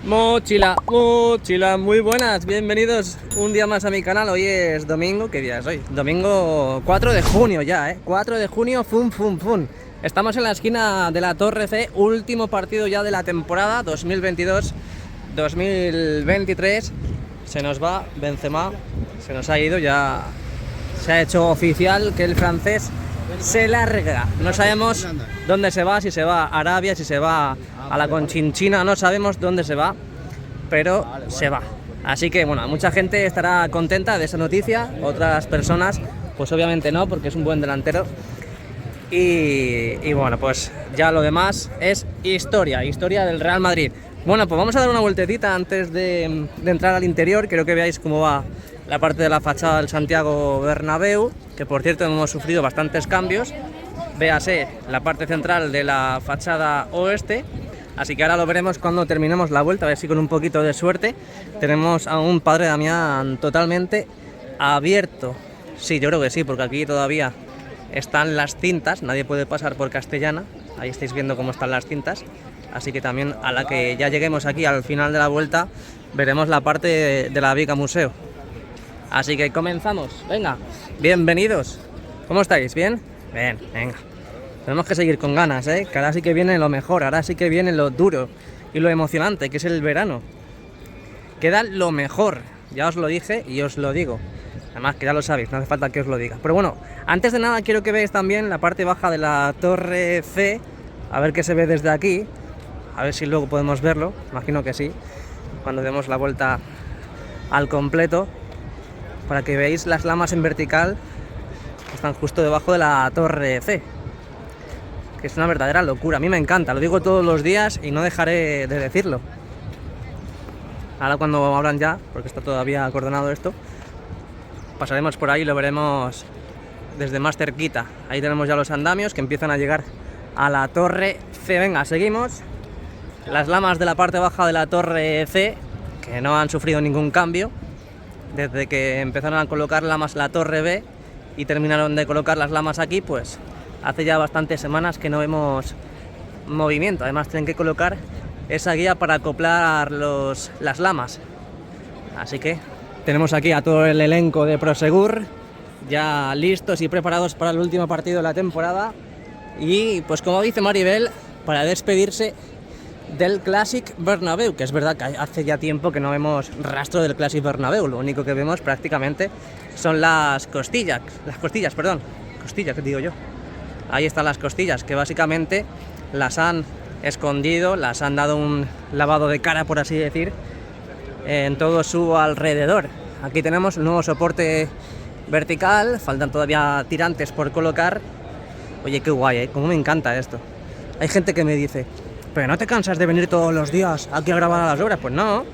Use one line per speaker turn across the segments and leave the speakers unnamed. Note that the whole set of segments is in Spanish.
Mochila, mochila, muy buenas, bienvenidos un día más a mi canal. Hoy es domingo, ¿qué día es hoy? Domingo 4 de junio ya, 4 de junio, fun. Estamos en la esquina de la Torre C, último partido ya de la temporada 2022-2023. Se nos va Benzema, se nos ha ido, ya se ha hecho oficial que el francés se larga. No sabemos dónde se va, si se va a Arabia, si se va a la Conchinchina, no sabemos dónde se va, pero se va. Así que bueno, mucha gente estará contenta de esa noticia, otras personas pues obviamente no, porque es un buen delantero. Y bueno, pues ya lo demás es historia del Real Madrid. Bueno, pues vamos a dar una vueltecita antes de entrar al interior. Quiero que veáis cómo va la parte de la fachada del Santiago Bernabéu, que por cierto hemos sufrido bastantes cambios. Véase la parte central de la fachada oeste. Así que ahora lo veremos cuando terminemos la vuelta, a ver si con un poquito de suerte tenemos a un Padre Damián totalmente abierto. Sí, yo creo que sí, porque aquí todavía están las cintas, nadie puede pasar por Castellana. Ahí estáis viendo cómo están las cintas. Así que también a la que ya lleguemos aquí al final de la vuelta veremos la parte de la Vica Museo. Así que comenzamos, venga, bienvenidos. ¿Cómo estáis? ¿Bien? Bien, venga. Tenemos que seguir con ganas, que ahora sí que viene lo mejor, ahora sí que viene lo duro y lo emocionante, que es el verano. Queda lo mejor, ya os lo dije y os lo digo. Además que ya lo sabéis, no hace falta que os lo diga. Pero bueno, antes de nada quiero que veáis también la parte baja de la Torre C, a ver qué se ve desde aquí. A ver si luego podemos verlo, imagino que sí, cuando demos la vuelta al completo, para que veáis las lamas en vertical que están justo debajo de la Torre C, que es una verdadera locura. A mí me encanta, lo digo todos los días y no dejaré de decirlo. Ahora cuando abran ya, porque está todavía acordonado esto, pasaremos por ahí y lo veremos desde más cerquita. Ahí tenemos ya los andamios que empiezan a llegar a la Torre C. Venga, seguimos. Las lamas de la parte baja de la Torre C, que no han sufrido ningún cambio desde que empezaron a colocar lamas en la Torre B y terminaron de colocar las lamas aquí, pues hace ya bastantes semanas que no vemos movimiento. Además tienen que colocar esa guía para acoplar las lamas. Así que tenemos aquí a todo el elenco de Prosegur ya listos y preparados para el último partido de la temporada. Y pues como dice Maribel, para despedirse del Clásic Bernabéu, que es verdad que hace ya tiempo que no vemos rastro del Clásic Bernabéu. Lo único que vemos prácticamente son las costillas, que digo yo. Ahí están las costillas, que básicamente las han escondido, las han dado un lavado de cara, por así decir, en todo su alrededor. Aquí tenemos un nuevo soporte vertical, faltan todavía tirantes por colocar. Oye, qué guay, cómo me encanta esto. Hay gente que me dice: ¿pero no te cansas de venir todos los días aquí a grabar a las obras? Pues no,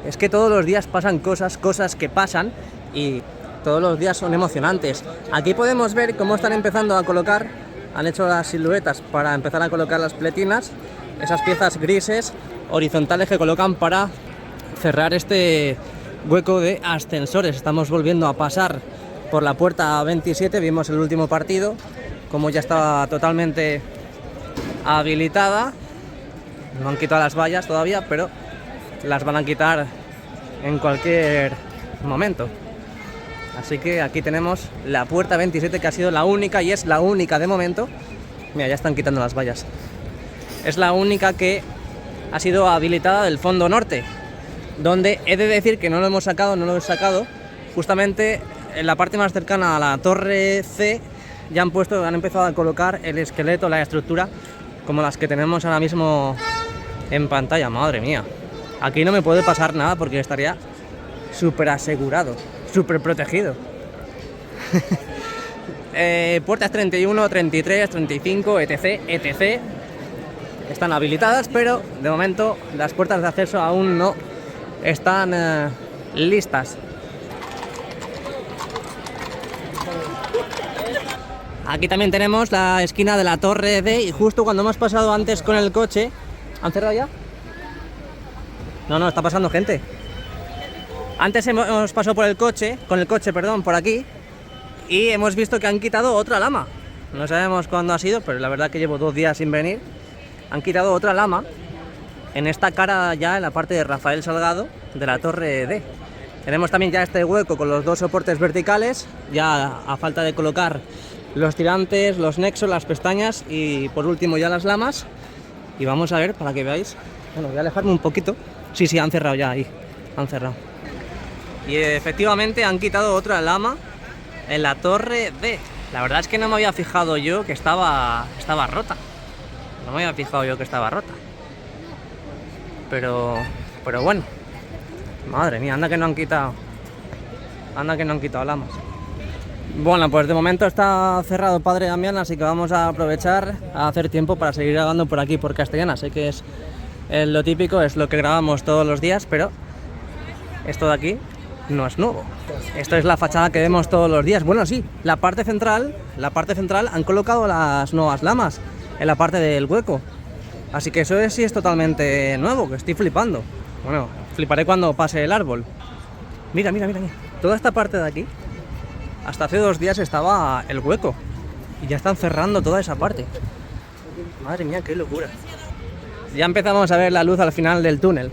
es que todos los días pasan cosas que pasan y todos los días son emocionantes. Aquí podemos ver cómo están empezando a colocar, han hecho las siluetas para empezar a colocar las pletinas, esas piezas grises horizontales que colocan para cerrar este hueco de ascensores. Estamos volviendo a pasar por la puerta 27, vimos el último partido, como ya estaba totalmente habilitada. No han quitado las vallas todavía, pero las van a quitar en cualquier momento. Así que aquí tenemos la puerta 27, que ha sido la única, y es la única de momento. Mira, ya están quitando las vallas. Es la única que ha sido habilitada del fondo norte, donde he de decir que no lo he sacado. Justamente en la parte más cercana a la Torre C ya han empezado a colocar el esqueleto, la estructura, como las que tenemos ahora mismo en pantalla. Madre mía, aquí no me puede pasar nada porque estaría súper asegurado, súper protegido. Puertas 31, 33, 35, etc. Están habilitadas, pero de momento las puertas de acceso aún no están listas. Aquí también tenemos la esquina de la Torre D, y justo cuando hemos pasado antes con el coche... ¿Han cerrado ya? No, está pasando gente. Antes hemos pasado con el coche, por aquí, y hemos visto que han quitado otra lama. No sabemos cuándo ha sido, pero la verdad que llevo 2 días sin venir. Han quitado otra lama en esta cara ya, en la parte de Rafael Salgado, de la Torre D. Tenemos también ya este hueco con los dos soportes verticales, ya a falta de colocar los tirantes, los nexos, las pestañas y por último ya las lamas. Y vamos a ver para que veáis. Bueno, voy a alejarme un poquito. Sí, han cerrado ya ahí, han cerrado. Y efectivamente han quitado otra lama en la Torre D. La verdad es que no me había fijado yo que estaba rota. No me había fijado yo que estaba rota. Pero bueno. Madre mía, anda que no han quitado. Anda que no han quitado lamas. Bueno, pues de momento está cerrado Padre Damián, así que vamos a aprovechar a hacer tiempo para seguir grabando por aquí, por Castellana. Sé que es lo típico, es lo que grabamos todos los días, pero esto de aquí no es nuevo. Esto es la fachada que vemos todos los días. Bueno, sí, la parte central han colocado las nuevas lamas en la parte del hueco. Así que eso sí es totalmente nuevo, que estoy flipando. Bueno, fliparé cuando pase el árbol. Mira. Toda esta parte de aquí, hasta hace 2 días estaba el hueco. Y ya están cerrando toda esa parte. Madre mía, qué locura. Ya empezamos a ver la luz al final del túnel.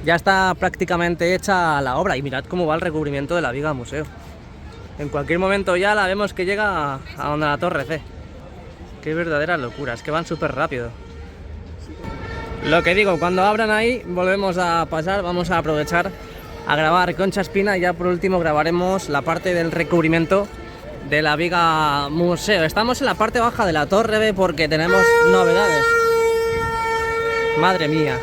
Ya está prácticamente hecha la obra. Y mirad cómo va el recubrimiento de la viga museo. En cualquier momento ya la vemos que llega a donde la Torre C. Qué verdadera locura, es que van súper rápido. Lo que digo, cuando abran ahí volvemos a pasar, vamos a aprovechar a grabar Concha Espina y ya por último grabaremos la parte del recubrimiento de la viga museo. Estamos en la parte baja de la Torre B porque tenemos novedades. Madre mía,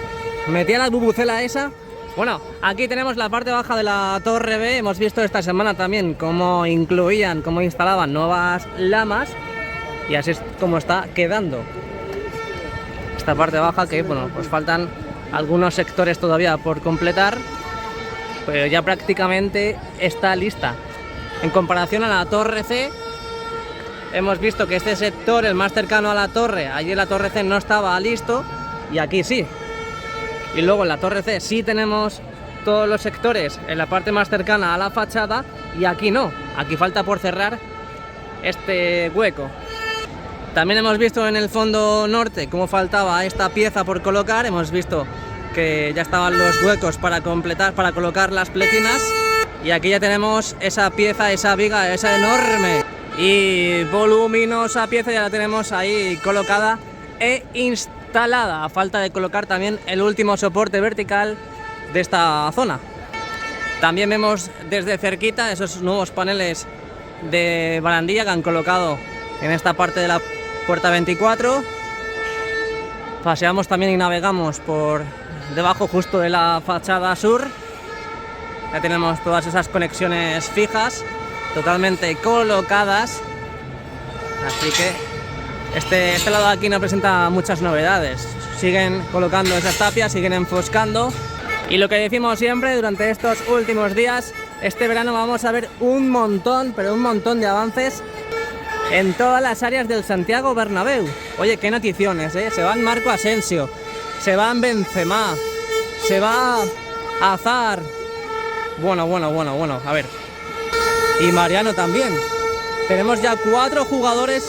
metí a la bubucela esa. Bueno, aquí tenemos la parte baja de la Torre B. Hemos visto esta semana también cómo instalaban nuevas lamas y así es como está quedando esta parte baja, que bueno, pues faltan algunos sectores todavía por completar, pero ya prácticamente está lista. En comparación a la Torre C, hemos visto que este sector, el más cercano a la torre, allí en la Torre C no estaba listo y aquí sí. Y luego en la Torre C sí tenemos todos los sectores en la parte más cercana a la fachada y aquí no, aquí falta por cerrar este hueco. También hemos visto en el fondo norte cómo faltaba esta pieza por colocar. Hemos visto que ya estaban los huecos para completar, para colocar las pletinas. Y aquí ya tenemos esa pieza, esa viga, esa enorme y voluminosa pieza, ya la tenemos ahí colocada e instalada. A falta de colocar también el último soporte vertical de esta zona. También vemos desde cerquita esos nuevos paneles de barandilla que han colocado en esta parte de la puerta 24. Paseamos también y navegamos por debajo justo de la fachada sur. Ya tenemos todas esas conexiones fijas totalmente colocadas, así que este lado de aquí no presenta muchas novedades. Siguen colocando esas tapias, siguen enfoscando, y lo que decimos siempre durante estos últimos días, este verano vamos a ver un montón, pero un montón de avances en todas las áreas del Santiago Bernabéu. Oye, qué noticiones, ¿eh? Se van Marco Asensio, se van Benzema, se va Hazard. Bueno, a ver. Y Mariano también. Tenemos ya 4 jugadores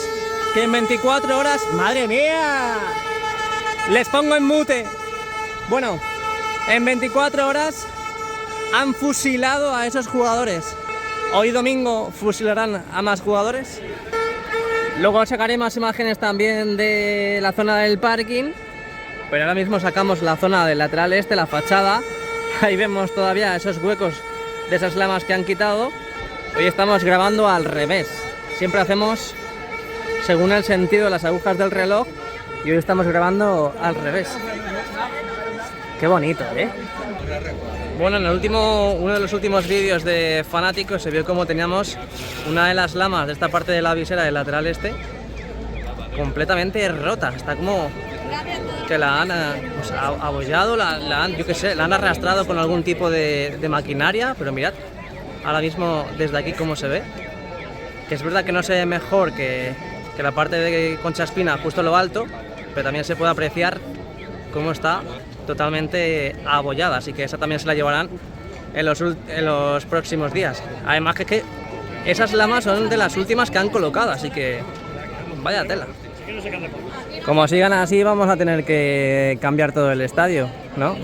que en 24 horas... ¡Madre mía! Les pongo en mute. Bueno, en 24 horas han fusilado a esos jugadores. Hoy domingo fusilarán a más jugadores. Luego sacaré más imágenes también de la zona del parking, pero ahora mismo sacamos la zona del lateral este, la fachada. Ahí vemos todavía esos huecos de esas lamas que han quitado. Hoy estamos grabando al revés. Siempre hacemos según el sentido de las agujas del reloj y hoy estamos grabando al revés. Qué bonito, ¿eh? Bueno, en uno de los últimos vídeos de Fanáticos se vio como teníamos una de las lamas de esta parte de la visera del lateral este completamente rota. Está como que la han pues, abollado, yo qué sé, la han arrastrado con algún tipo de maquinaria, pero mirad ahora mismo desde aquí cómo se ve. Que es verdad que no se ve mejor que la parte de Concha Espina justo en lo alto, pero también se puede apreciar cómo está totalmente abollada, así que esa también se la llevarán en los próximos días. Además que esas lamas son de las últimas que han colocado, así que vaya tela. Como sigan así vamos a tener que cambiar todo el estadio, ¿no?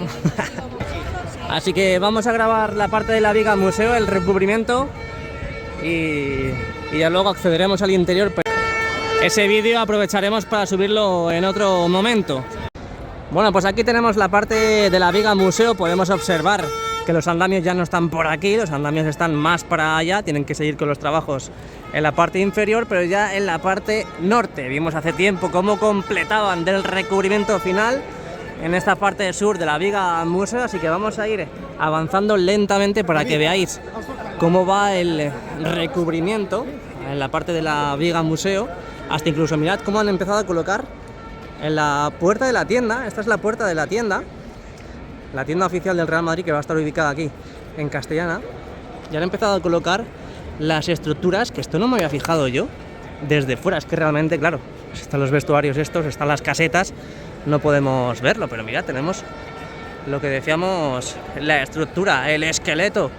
Así que vamos a grabar la parte de la viga museo, el recubrimiento, y ya luego accederemos al interior. Ese vídeo aprovecharemos para subirlo en otro momento. Bueno, pues aquí tenemos la parte de la viga museo. Podemos observar que los andamios ya no están por aquí, los andamios están más para allá, tienen que seguir con los trabajos en la parte inferior, pero ya en la parte norte. Vimos hace tiempo cómo completaban del recubrimiento final en esta parte sur de la viga museo, así que vamos a ir avanzando lentamente para que veáis cómo va el recubrimiento en la parte de la viga museo. Hasta incluso mirad cómo han empezado a colocar en la puerta de la tienda. Esta es la puerta de la tienda oficial del Real Madrid, que va a estar ubicada aquí en Castellana. Ya han empezado a colocar las estructuras, que esto no me había fijado yo desde fuera. Es que realmente, claro, están los vestuarios estos, están las casetas, no podemos verlo, pero mira, tenemos lo que decíamos, la estructura, el esqueleto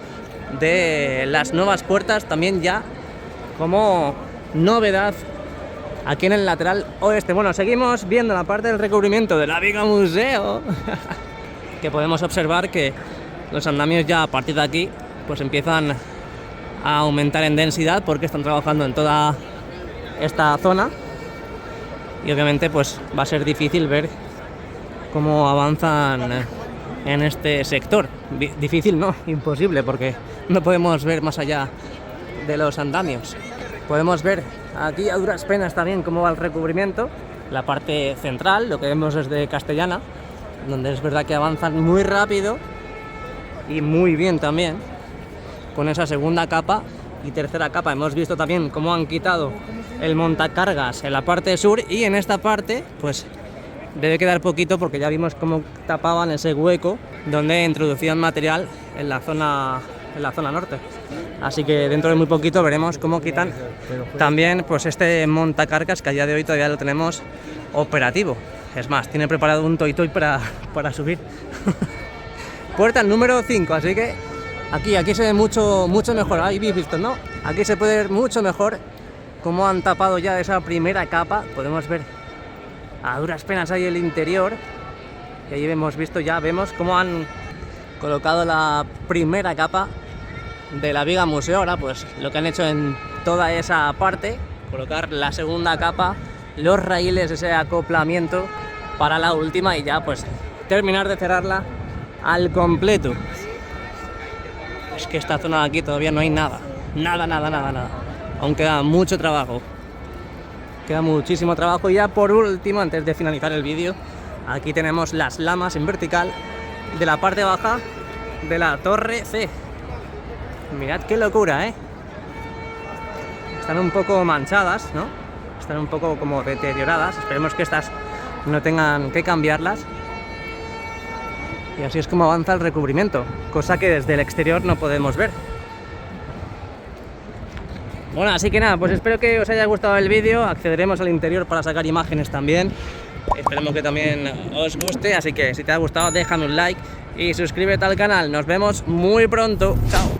de las nuevas puertas, también ya como novedad aquí en el lateral oeste. Bueno, seguimos viendo la parte del recubrimiento de la viga museo, que podemos observar que los andamios ya a partir de aquí pues empiezan a aumentar en densidad, porque están trabajando en toda esta zona y obviamente pues va a ser difícil ver cómo avanzan en este sector. Difícil no, imposible, porque no podemos ver más allá de los andamios. Podemos ver aquí a duras penas también cómo va el recubrimiento, la parte central, lo que vemos desde Castellana, donde es verdad que avanzan muy rápido y muy bien también, con esa segunda capa y tercera capa. Hemos visto también cómo han quitado el montacargas en la parte sur, y en esta parte pues debe quedar poquito, porque ya vimos cómo tapaban ese hueco donde introducían material en la zona norte. Así que dentro de muy poquito veremos cómo quitan también pues este montacargas, que a día de hoy todavía lo tenemos operativo. Es más, tiene preparado un toy para subir. Puerta número 5, así que aquí se ve mucho mejor. Ahí habéis visto, ¿no? Aquí se puede ver mucho mejor cómo han tapado ya esa primera capa. Podemos ver a duras penas ahí el interior, y ahí hemos visto, ya vemos cómo han colocado la primera capa de la viga museo. Ahora pues lo que han hecho en toda esa parte, colocar la segunda capa, los raíles, ese acoplamiento para la última, y ya pues terminar de cerrarla al completo. Es que esta zona de aquí todavía no hay nada. Aún queda mucho trabajo. Queda muchísimo trabajo. Y ya por último, antes de finalizar el vídeo, aquí tenemos las lamas en vertical de la parte baja de la torre C. Mirad qué locura, ¿eh? Están un poco manchadas, ¿no? Están un poco como deterioradas. Esperemos que estas no tengan que cambiarlas. Y así es como avanza el recubrimiento, cosa que desde el exterior no podemos ver. Bueno, así que nada, pues espero que os haya gustado el vídeo. Accederemos al interior para sacar imágenes también. Esperemos que también os guste, así que si te ha gustado déjame un like y suscríbete al canal. Nos vemos muy pronto. Chao.